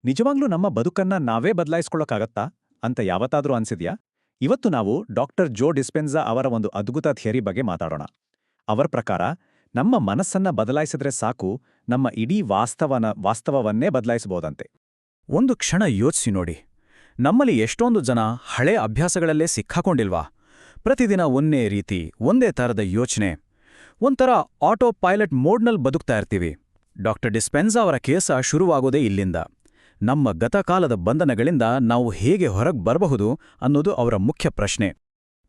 ನಿಜವಾಗ್ಲೂ ನಮ್ಮ ಬದುಕನ್ನ ನಾವೇ ಬದಲಾಯಿಸ್ಕೊಳ್ಳೋಕ್ಕಾಗತ್ತಾ ಅಂತ ಯಾವತ್ತಾದ್ರೂ ಅನ್ಸಿದ್ಯಾ? ಇವತ್ತು ನಾವು ಡಾಕ್ಟರ್ ಜೋ ಡಿಸ್ಪೆನ್ಸಾ ಅವರ ಒಂದು ಅದ್ಭುತ ಥಿಯರಿ ಬಗ್ಗೆ ಮಾತಾಡೋಣ. ಅವರ ಪ್ರಕಾರ ನಮ್ಮ ಮನಸ್ಸನ್ನ ಬದಲಾಯಿಸಿದ್ರೆ ಸಾಕು, ನಮ್ಮ ಇಡೀ ವಾಸ್ತವವನ್ನೇ ಬದಲಾಯಿಸಬಹುದಂತೆ. ಒಂದು ಕ್ಷಣ ಯೋಚಿಸಿ ನೋಡಿ. ನಮ್ಮಲ್ಲಿ ಎಷ್ಟೊಂದು ಜನ ಹಳೆ ಅಭ್ಯಾಸಗಳಲ್ಲೇ ಸಿಕ್ಕಾಕೊಂಡಿಲ್ವಾ? ಪ್ರತಿದಿನ ಒಂದೇ ರೀತಿ, ಒಂದೇ ಥರದ ಯೋಚನೆ, ಒಂಥರ ಆಟೋ ಪೈಲಟ್ ಮೋಡ್ನಲ್ಲಿ ಬದುಕ್ತಾ ಇರ್ತೀವಿ. ಡಾಕ್ಟರ್ ಡಿಸ್ಪೆನ್ಸಾ ಅವರ ಕೇಸ ಶುರುವಾಗೋದೇ ಇಲ್ಲಿಂದ. ನಮ್ಮ ಗತಕಾಲದ ಬಂಧನಗಳಿಂದ ನಾವು ಹೇಗೆ ಹೊರಗೆ ಬರಬಹುದು ಅನ್ನೋದು ಅವರ ಮುಖ್ಯ ಪ್ರಶ್ನೆ.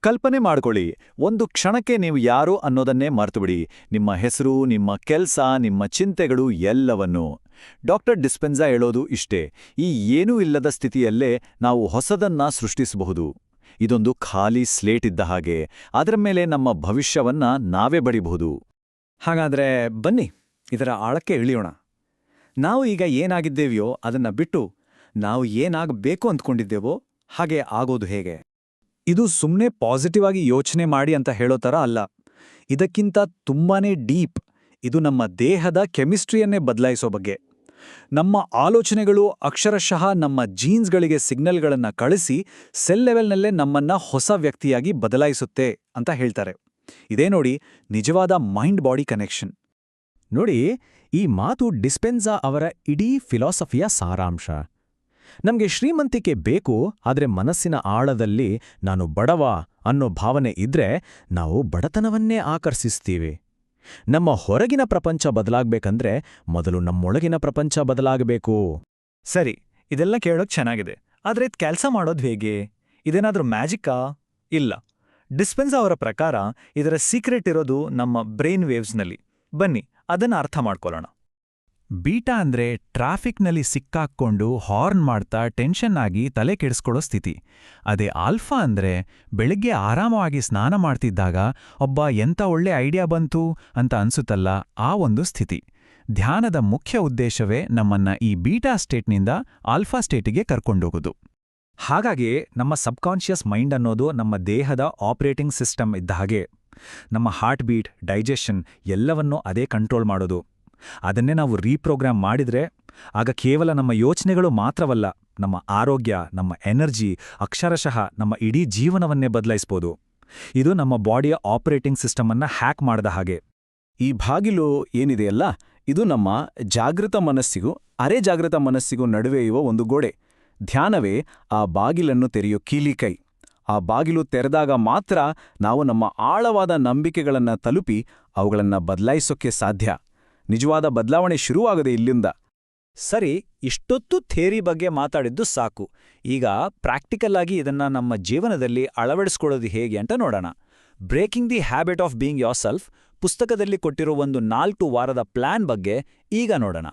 ಕಲ್ಪನೆ ಮಾಡ್ಕೊಳ್ಳಿ, ಒಂದು ಕ್ಷಣಕ್ಕೆ ನೀವು ಯಾರು ಅನ್ನೋದನ್ನೇ ಮರ್ತುಬಿಡಿ. ನಿಮ್ಮ ಹೆಸರು, ನಿಮ್ಮ ಕೆಲ್ಸ, ನಿಮ್ಮ ಚಿಂತೆಗಳು ಎಲ್ಲವನ್ನೂ. ಡಾಕ್ಟರ್ ಡಿಸ್ಪೆನ್ಸಾ ಹೇಳೋದು ಇಷ್ಟೇ: ಈ ಏನೂ ಇಲ್ಲದ ಸ್ಥಿತಿಯಲ್ಲೇ ನಾವು ಹೊಸದನ್ನ ಸೃಷ್ಟಿಸಬಹುದು. ಇದೊಂದು ಖಾಲಿ ಸ್ಲೇಟ್ ಇದ್ದ ಹಾಗೆ, ಅದರ ಮೇಲೆ ನಮ್ಮ ಭವಿಷ್ಯವನ್ನ ನಾವೇ ಬಡಿಬಹುದು. ಹಾಗಾದ್ರೆ ಬನ್ನಿ ಇದರ ಆಳಕ್ಕೆ ಇಳಿಯೋಣ. ನಾವು ಈಗ ಏನಾಗಿದ್ದೇವೆಯೋ ಅದನ್ನ ಬಿಟ್ಟು ನಾವು ಏನಾಗಬೇಕು ಅಂದ್ಕೊಂಡಿದ್ದೇವೋ ಹಾಗೆ ಆಗೋದು ಹೇಗೆ? ಇದು ಸುಮ್ಮನೆ ಪಾಸಿಟಿವ್ ಆಗಿ ಯೋಚನೆ ಮಾಡಿ ಅಂತ ಹೇಳೋ ಥರ ಅಲ್ಲ. ಇದಕ್ಕಿಂತ ತುಂಬಾನೇ ಡೀಪ್. ಇದು ನಮ್ಮ ದೇಹದ ಕೆಮಿಸ್ಟ್ರಿಯನ್ನೇ ಬದಲಾಯಿಸೋ ಬಗ್ಗೆ. ನಮ್ಮ ಆಲೋಚನೆಗಳು ಅಕ್ಷರಶಃ ನಮ್ಮ ಜೀನ್ಸ್ಗಳಿಗೆ ಸಿಗ್ನಲ್ಗಳನ್ನು ಕಳಿಸಿ ಸೆಲ್ ಲೆವೆಲ್ನಲ್ಲೇ ನಮ್ಮನ್ನ ಹೊಸ ವ್ಯಕ್ತಿಯಾಗಿ ಬದಲಾಯಿಸುತ್ತೆ ಅಂತ ಹೇಳ್ತಾರೆ. ಇದೇ ನೋಡಿ ನಿಜವಾದ ಮೈಂಡ್ ಬಾಡಿ ಕನೆಕ್ಷನ್. ನೋಡಿ, ಈ ಮಾತು ಡಿಸ್ಪೆನ್ಸಾ ಅವರ ಇಡೀ ಫಿಲಾಸಫಿಯ ಸಾರಾಂಶ. ನಮ್ಗೆ ಶ್ರೀಮಂತಿಕೆ ಬೇಕು, ಆದ್ರೆ ಮನಸ್ಸಿನ ಆಳದಲ್ಲಿ ನಾನು ಬಡವ ಅನ್ನೋ ಭಾವನೆ ಇದ್ರೆ ನಾವು ಬಡತನವನ್ನೇ ಆಕರ್ಷಿಸ್ತೀವಿ. ನಮ್ಮ ಹೊರಗಿನ ಪ್ರಪಂಚ ಬದಲಾಗ್ಬೇಕಂದ್ರೆ ಮೊದಲು ನಮ್ಮೊಳಗಿನ ಪ್ರಪಂಚ ಬದಲಾಗಬೇಕು. ಸರಿ, ಇದೆಲ್ಲ ಕೇಳೋಕ್ ಚೆನ್ನಾಗಿದೆ. ಆದ್ರೆ ಇದು ಕೆಲಸ ಮಾಡೋದು ಹೇಗೆ? ಇದೇನಾದ್ರೂ ಮ್ಯಾಜಿಕ್ಕಾ? ಇಲ್ಲ. ಡಿಸ್ಪೆನ್ಸಾ ಅವರ ಪ್ರಕಾರ ಇದರ ಸೀಕ್ರೆಟ್ ಇರೋದು ನಮ್ಮ ಬ್ರೈನ್ ವೇವ್ಸ್ನಲ್ಲಿ. ಬನ್ನಿ ಅದನ್ನ ಅರ್ಥ ಮಾಡ್ಕೊಳ್ಳೋಣ. ಬೀಟಾ ಅಂದ್ರೆ ಟ್ರಾಫಿಕ್ನಲ್ಲಿ ಸಿಕ್ಕಾಕ್ಕೊಂಡು ಹಾರ್ನ್ ಮಾಡ್ತಾ ಟೆನ್ಷನ್ ಆಗಿ ತಲೆ ಕೆಡಿಸ್ಕೊಳ್ಳೋ ಸ್ಥಿತಿ. ಅದೇ ಆಲ್ಫಾ ಅಂದ್ರೆ ಬೆಳಗ್ಗೆ ಆರಾಮವಾಗಿ ಸ್ನಾನ ಮಾಡ್ತಿದ್ದಾಗ ಒಬ್ಬ ಎಂಥ ಒಳ್ಳೆ ಐಡಿಯಾ ಬಂತು ಅಂತ ಅನ್ಸುತ್ತಲ್ಲ, ಆ ಒಂದು ಸ್ಥಿತಿ. ಧ್ಯಾನದ ಮುಖ್ಯ ಉದ್ದೇಶವೇ ನಮ್ಮನ್ನ ಈ ಬೀಟಾ ಸ್ಟೇಟ್ನಿಂದ ಆಲ್ಫಾ ಸ್ಟೇಟಿಗೆ ಕರ್ಕೊಂಡೋಗೋದು. ಹಾಗಾಗಿ ನಮ್ಮ ಸಬ್ಕಾನ್ಷಿಯಸ್ ಮೈಂಡ್ ಅನ್ನೋದು ನಮ್ಮ ದೇಹದ ಆಪರೇಟಿಂಗ್ ಸಿಸ್ಟಮ್ ಇದ್ದ ಹಾಗೆ. ನಮ್ಮ ಹಾರ್ಟ್ ಬೀಟ್, ಡೈಜೆಷನ್ ಎಲ್ಲವನ್ನೂ ಅದೇ ಕಂಟ್ರೋಲ್ ಮಾಡೋದು. ಅದನ್ನೇ ನಾವು ರೀಪ್ರೋಗ್ರಾಮ್ ಮಾಡಿದ್ರೆ ಆಗ ಕೇವಲ ನಮ್ಮ ಯೋಚನೆಗಳು ಮಾತ್ರವಲ್ಲ, ನಮ್ಮ ಆರೋಗ್ಯ, ನಮ್ಮ ಎನರ್ಜಿ, ಅಕ್ಷರಶಃ ನಮ್ಮ ಇಡೀ ಜೀವನವನ್ನೇ ಬದಲಾಯಿಸ್ಬೋದು. ಇದು ನಮ್ಮ ಬಾಡಿಯ ಆಪರೇಟಿಂಗ್ ಸಿಸ್ಟಮನ್ನ ಹ್ಯಾಕ್ ಮಾಡಿದ ಹಾಗೆ. ಈ ಬಾಗಿಲು ಏನಿದೆಯಲ್ಲ, ಇದು ನಮ್ಮ ಜಾಗೃತ ಮನಸ್ಸಿಗೂ ಅರೆ ಜಾಗೃತ ಮನಸ್ಸಿಗೂ ನಡುವೆ ಇರುವ ಒಂದು ಗೋಡೆ. ಧ್ಯಾನವೇ ಆ ಬಾಗಿಲನ್ನು ತೆರೆಯೋ ಕೀಲಿಕೈ. ಆ ಬಾಗಿಲು ತೆರೆದಾಗ ಮಾತ್ರ ನಾವು ನಮ್ಮ ಆಳವಾದ ನಂಬಿಕೆಗಳನ್ನು ತಲುಪಿ ಅವುಗಳನ್ನು ಬದಲಾಯಿಸೋಕ್ಕೆ ಸಾಧ್ಯ. ನಿಜವಾದ ಬದಲಾವಣೆ ಶುರುವಾಗದೆ ಇಲ್ಲಿಂದ. ಸರಿ, ಇಷ್ಟೊತ್ತು ಥಿಯರಿ ಬಗ್ಗೆ ಮಾತಾಡಿದ್ದು ಸಾಕು. ಈಗ ಪ್ರಾಕ್ಟಿಕಲ್ ಆಗಿ ಇದನ್ನ ನಮ್ಮ ಜೀವನದಲ್ಲಿ ಅಳವಡಿಸ್ಕೊಳ್ಳೋದು ಹೇಗೆ ಅಂತ ನೋಡೋಣ. Breaking the habit of being your self ಪುಸ್ತಕದಲ್ಲಿ ಕೊಟ್ಟಿರೋ ಒಂದು 4 ವಾರದ ಪ್ಲಾನ್ ಬಗ್ಗೆ ಈಗ ನೋಡೋಣ.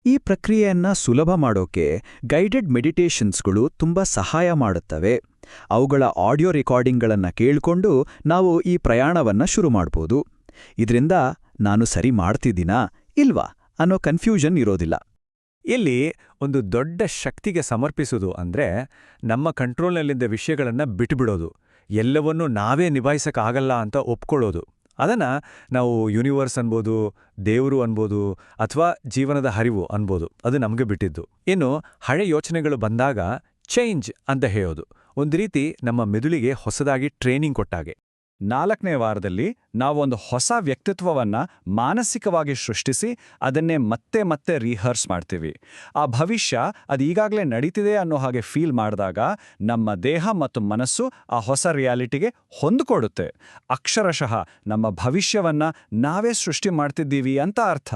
ಈ ಪ್ರಕ್ರಿಯೆಯನ್ನ ಸುಲಭ ಮಾಡೋಕೆ ಗೈಡೆಡ್ ಮೆಡಿಟೇಷನ್ಸ್ಗಳು ತುಂಬಾ ಸಹಾಯ ಮಾಡುತ್ತವೆ. ಅವುಗಳ ಆಡಿಯೋ ರೆಕಾರ್ಡಿಂಗ್ಗಳನ್ನು ಕೇಳಿಕೊಂಡು ನಾವು ಈ ಪ್ರಯಾಣವನ್ನ ಶುರು ಮಾಡ್ಬೋದು. ಇದರಿಂದ ನಾನು ಸರಿ ಮಾಡ್ತಿದ್ದೀನಾ ಇಲ್ವಾ ಅನ್ನೋ ಕನ್ಫ್ಯೂಷನ್ ಇರೋದಿಲ್ಲ. ಇಲ್ಲಿ ಒಂದು ದೊಡ್ಡ ಶಕ್ತಿಗೆ ಸಮರ್ಪಿಸೋದು ಅಂದ್ರೆ ನಮ್ಮ ಕಂಟ್ರೋಲ್ನಲ್ಲಿದ್ದ ವಿಷಯಗಳನ್ನ ಬಿಟ್ಟುಬಿಡೋದು, ಎಲ್ಲವನ್ನೂ ನಾವೇ ನಿಭಾಯಿಸಕ್ಕಾಗಲ್ಲ ಅಂತ ಒಪ್ಕೊಳ್ಳೋದು. ಅದನ್ನ ನಾವು ಯೂನಿವರ್ಸ್ ಅನ್ಬೋದು, ದೇವರು ಅನ್ಬೋದು, ಅಥವಾ ಜೀವನದ ಹರಿವು ಅನ್ಬೋದು. ಅದು ನಮಗೆ ಬಿಟ್ಟಿದ್ದು. ಇನ್ನು ಹಳೆ ಯೋಚನೆಗಳು ಬಂದಾಗ ಚೇಂಜ್ ಅಂತ ಹೇಳೋದು ಒಂದು ರೀತಿ ನಮ್ಮ ಮೆದುಳಿಗೆ ಹೊಸದಾಗಿ ಟ್ರೈನಿಂಗ್ ಕೊಟ್ಟಾಗೆ. 4ನೇ ವಾರದಲ್ಲಿ ನಾವೊಂದು ಹೊಸ ವ್ಯಕ್ತಿತ್ವವನ್ನ ಮಾನಸಿಕವಾಗಿ ಸೃಷ್ಟಿಸಿ ಅದನ್ನೇ ಮತ್ತೆ ಮತ್ತೆ ರಿಹರ್ಸ್ ಮಾಡ್ತೀವಿ. ಆ ಭವಿಷ್ಯ ಅದು ಈಗಾಗಲೇ ನಡೀತಿದೆ ಅನ್ನೋ ಹಾಗೆ ಫೀಲ್ ಮಾಡಿದಾಗ ನಮ್ಮ ದೇಹ ಮತ್ತು ಮನಸ್ಸು ಆ ಹೊಸ ರಿಯಾಲಿಟಿಗೆ ಹೊಂದಿಕೊಡುತ್ತೆ. ಅಕ್ಷರಶಃ ನಮ್ಮ ಭವಿಷ್ಯವನ್ನ ನಾವೇ ಸೃಷ್ಟಿ ಮಾಡ್ತಿದ್ದೀವಿ ಅಂತ ಅರ್ಥ.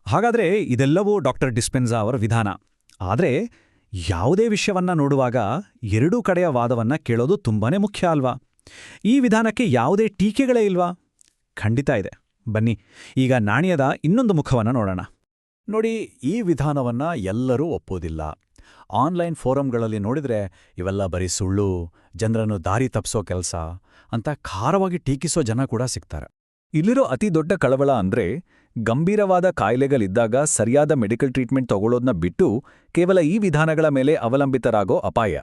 ಹಾಗಾದ್ರೆ ಇದೆಲ್ಲವೂ ಡಾಕ್ಟರ್ ಡಿಸ್ಪೆನ್ಸಾ ಅವರ ವಿಧಾನ. ಆದ್ರೆ ಯಾವುದೇ ವಿಷಯವನ್ನ ನೋಡುವಾಗ ಎರಡೂ ಕಡೆಯ ವಾದವನ್ನ ಕೇಳೋದು ತುಂಬಾನೇ ಮುಖ್ಯ ಅಲ್ವಾ? ಈ ವಿಧಾನಕ್ಕೆ ಯಾವುದೇ ಟೀಕೆಗಳೇ ಇಲ್ವಾ? ಖಂಡಿತ ಇದೆ. ಬನ್ನಿ ಈಗ ನಾಣ್ಯದ ಇನ್ನೊಂದು ಮುಖವನ್ನು ನೋಡೋಣ. ನೋಡಿ, ಈ ವಿಧಾನವನ್ನ ಎಲ್ಲರೂ ಒಪ್ಪೋದಿಲ್ಲ. ಆನ್ಲೈನ್ ಫೋರಂಗಳಲ್ಲಿ ನೋಡಿದ್ರೆ ಇವೆಲ್ಲ ಬರೀ ಸುಳ್ಳು, ಜನರನ್ನು ದಾರಿ ತಪ್ಪಿಸೋ ಕೆಲಸ ಅಂತ ಖಾರವಾಗಿ ಟೀಕಿಸೋ ಜನ ಕೂಡ ಸಿಗ್ತಾರೆ. ಇಲ್ಲಿರೋ ಅತಿ ದೊಡ್ಡ ಕಳವಳ ಅಂದ್ರೆ ಗಂಭೀರವಾದ ಕಾಯಿಲೆಗಳಿದ್ದಾಗ ಸರಿಯಾದ ಮೆಡಿಕಲ್ ಟ್ರೀಟ್ಮೆಂಟ್ ತಗೊಳ್ಳೋದನ್ನ ಬಿಟ್ಟು ಕೇವಲ ಈ ವಿಧಾನಗಳ ಮೇಲೆ ಅವಲಂಬಿತರಾಗೋ ಅಪಾಯ.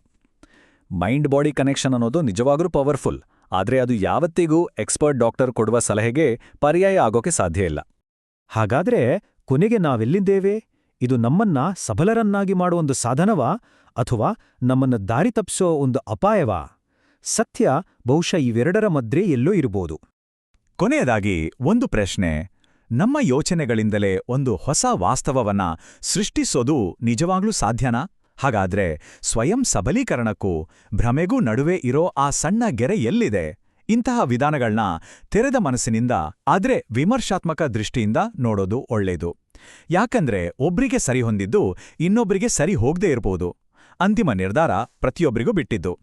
ಮೈಂಡ್ ಬಾಡಿ ಕನೆಕ್ಷನ್ ಅನ್ನೋದು ನಿಜವಾಗ್ಲೂ ಪವರ್ಫುಲ್, ಆದ್ರೆ ಅದು ಯಾವತ್ತಿಗೂ ಎಕ್ಸ್ಪರ್ಟ್ ಡಾಕ್ಟರ್ ಕೊಡುವ ಸಲಹೆಗೆ ಪರ್ಯಾಯ ಆಗೋಕೆ ಸಾಧ್ಯ ಇಲ್ಲ. ಹಾಗಾದ್ರೆ ಕೊನೆಗೆ ನಾವೆಲ್ಲಿದ್ದೇವೆ? ಇದು ನಮ್ಮನ್ನ ಸಬಲರನ್ನಾಗಿ ಮಾಡುವೊಂದು ಸಾಧನವಾ ಅಥವಾ ನಮ್ಮನ್ನ ದಾರಿ ತಪ್ಪಿಸೋ ಒಂದು ಅಪಾಯವಾ? ಸತ್ಯ ಬಹುಶಃ ಇವೆರಡರ ಮಧ್ಯೆ ಎಲ್ಲೋ ಇರಬಹುದು. ಕೊನೆಯದಾಗಿ ಒಂದು ಪ್ರಶ್ನೆ. ನಮ್ಮ ಯೋಚನೆಗಳಿಂದಲೇ ಒಂದು ಹೊಸ ವಾಸ್ತವವನ್ನ ಸೃಷ್ಟಿಸೋದು ನಿಜವಾಗ್ಲೂ ಸಾಧ್ಯನಾ? ಹಾಗಾದ್ರೆ ಸ್ವಯಂ ಸಬಲೀಕರಣಕ್ಕೂ ಭ್ರಮೆಗೂ ನಡುವೆ ಇರೋ ಆ ಸಣ್ಣ ಗೆರೆ ಎಲ್ಲಿದೆ? ಇಂತಹ ವಿಧಾನಗಳನ್ನ ತೆರೆದ ಮನಸ್ಸಿನಿಂದ ಆದ್ರೆ ವಿಮರ್ಶಾತ್ಮಕ ದೃಷ್ಟಿಯಿಂದ ನೋಡೋದು ಒಳ್ಳೇದು. ಯಾಕಂದ್ರೆ ಒಬ್ರಿಗೆ ಸರಿ ಹೊಂದಿದ್ದು ಇನ್ನೊಬ್ರಿಗೆ ಸರಿ ಹೋಗದೇ ಇರಬಹುದು. ಅಂತಿಮ ನಿರ್ಧಾರ ಪ್ರತಿಯೊಬ್ಬರಿಗೂ ಬಿಟ್ಟಿದ್ದು.